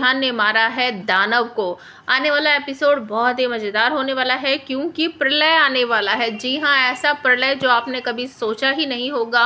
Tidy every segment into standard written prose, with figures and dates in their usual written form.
विहान ने मारा है दानव को। आने वाला एपिसोड बहुत ही मज़ेदार होने वाला है क्योंकि प्रलय आने वाला है। जी हाँ, ऐसा प्रलय जो आपने कभी सोचा ही नहीं होगा।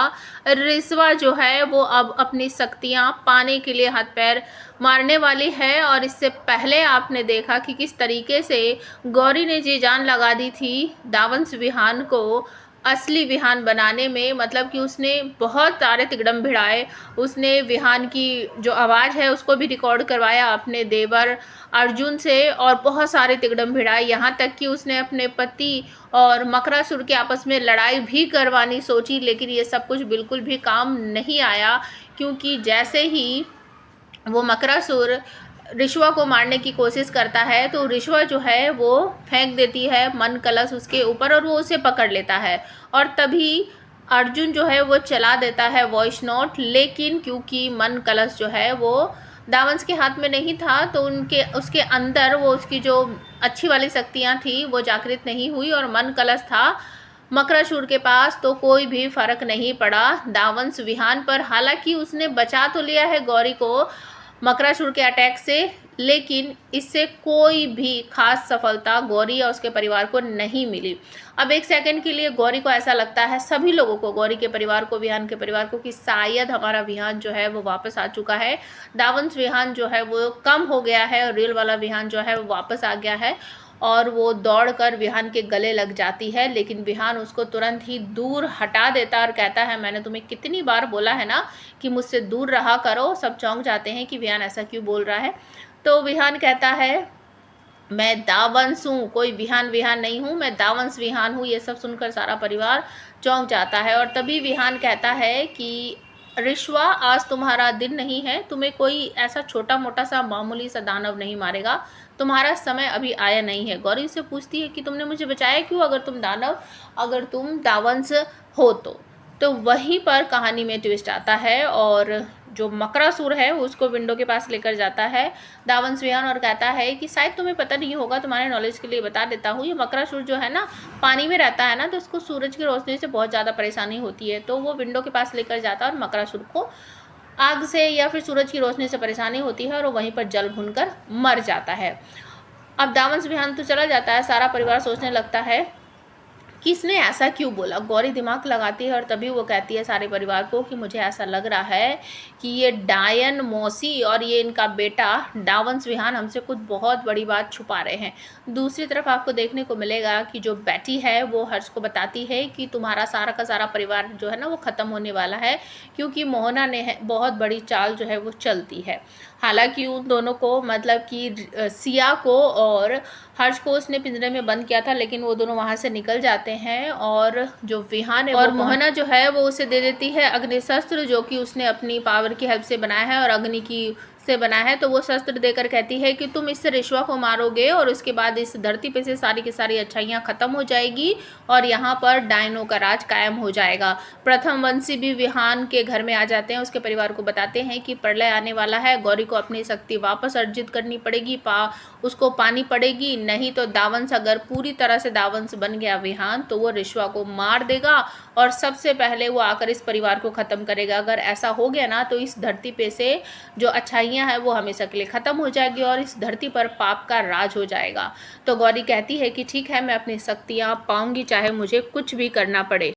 रिस्वा जो है वो अब अपनी शक्तियाँ पाने के लिए हाथ पैर मारने वाली है। और इससे पहले आपने देखा कि किस तरीके से गौरी ने जी जान लगा दी थी दावंश विहान को असली विहान बनाने में। मतलब कि उसने बहुत सारे तिकड़म भिड़ाए, उसने विहान की जो आवाज़ है उसको भी रिकॉर्ड करवाया अपने देवर अर्जुन से और बहुत सारे तिकड़म भिड़ाए। यहाँ तक कि उसने अपने पति और मकरासुर के आपस में लड़ाई भी करवानी सोची, लेकिन ये सब कुछ बिल्कुल भी काम नहीं आया क्योंकि जैसे ही वो मकरासुर रिश्वा को मारने की कोशिश करता है तो रिश्वा जो है वो फेंक देती है मन कलश उसके ऊपर और वो उसे पकड़ लेता है। और तभी अर्जुन जो है वो चला देता है वॉइस नोट, लेकिन क्योंकि मन कलश जो है वो दावंश के हाथ में नहीं था तो उसके अंदर वो उसकी जो अच्छी वाली शक्तियाँ थी वो जागृत नहीं हुई और मन कलश था मकरासुर के पास। तो कोई भी फर्क नहीं पड़ा दावंश विहान पर। हालांकि उसने बचा तो लिया है गौरी को मकरासुर के अटैक से, लेकिन इससे कोई भी खास सफलता गौरी या उसके परिवार को नहीं मिली। अब एक सेकंड के लिए गौरी को ऐसा लगता है, सभी लोगों को, गौरी के परिवार को, विहान के परिवार को, कि शायद हमारा विहान जो है वो वापस आ चुका है। दावंश विहान जो है वो कम हो गया है और रियल वाला विहान जो है वो वापस आ गया है। और वो दौड़कर विहान के गले लग जाती है, लेकिन विहान उसको तुरंत ही दूर हटा देता और कहता है, मैंने तुम्हें कितनी बार बोला है ना कि मुझसे दूर रहा करो। सब चौंक जाते हैं कि विहान ऐसा क्यों बोल रहा है। तो विहान कहता है, मैं दावंश हूँ, कोई विहान नहीं हूँ, मैं दावंश विहान हूँ। ये सब सुनकर सारा परिवार चौंक जाता है। और तभी विहान कहता है कि रिश्वा, आज तुम्हारा दिन नहीं है, तुम्हें कोई ऐसा छोटा मोटा सा मामूली सा दानव नहीं मारेगा, तुम्हारा समय अभी आया नहीं है। गौरी से पूछती है कि तुमने मुझे बचाया क्यों, अगर तुम दावंश हो तो वहीं पर कहानी में ट्विस्ट आता है और जो मकरासुर है उसको विंडो के पास लेकर जाता है दावंश विहान और कहता है कि शायद तुम्हें पता नहीं होगा, तुम्हारे नॉलेज के लिए बता देता हूँ, ये मकरासुर जो है ना पानी में रहता है ना, तो उसको सूरज की रोशनी से बहुत ज़्यादा परेशानी होती है। तो वो विंडो के पास लेकर जाता है और मकरासुर को आग से या फिर सूरज की रोशनी से परेशानी होती है और वो वहीं पर जल भूनकर मर जाता है। अब दावंश विहान तो चला जाता है, सारा परिवार सोचने लगता है किसने ऐसा क्यों बोला। गौरी दिमाग लगाती है और तभी वो कहती है सारे परिवार को कि मुझे ऐसा लग रहा है कि ये डायन मौसी और ये इनका बेटा दावंश विहान हमसे कुछ बहुत बड़ी बात छुपा रहे हैं। दूसरी तरफ आपको देखने को मिलेगा कि जो बेटी है वो हर्ष को बताती है कि तुम्हारा सारा का सारा परिवार जो है ना वो ख़त्म होने वाला है, क्योंकि मोहना ने बहुत बड़ी चाल जो है वो चलती है। हालांकि उन दोनों को, मतलब कि सिया को और हर्ष को उसने पिंजरे में बंद किया था, लेकिन वो दोनों वहाँ से निकल जाते हैं और जो विहान है और मोहना जो है वो उसे दे देती है अग्नि शस्त्र, जो कि उसने अपनी पावर की हेल्प से बनाया है और अग्नि की से बना है। तो वो शस्त्र देकर कहती है कि तुम इससे रिश्वा को मारोगे और उसके बाद इस धरती पे से सारी की सारी अच्छाइयाँ खत्म हो जाएगी और यहाँ पर डायनो का राज कायम हो जाएगा। प्रथम वंशी भी विहान के घर में आ जाते हैं, उसके परिवार को बताते हैं कि प्रलय आने वाला है, गौरी को अपनी शक्ति वापस अर्जित करनी पड़ेगी, उसको पानी पड़ेगी, नहीं तो दावंश अगर पूरी तरह से दावंश बन गया विहान तो वो रिश्वा को मार देगा और सबसे पहले वो आकर इस परिवार को ख़त्म करेगा। अगर ऐसा हो गया ना तो इस धरती पे से जो अच्छाइयाँ हैं वो हमेशा के लिए ख़त्म हो जाएगी और इस धरती पर पाप का राज हो जाएगा। तो गौरी कहती है कि ठीक है, मैं अपनी शक्तियाँ पाऊंगी चाहे मुझे कुछ भी करना पड़े।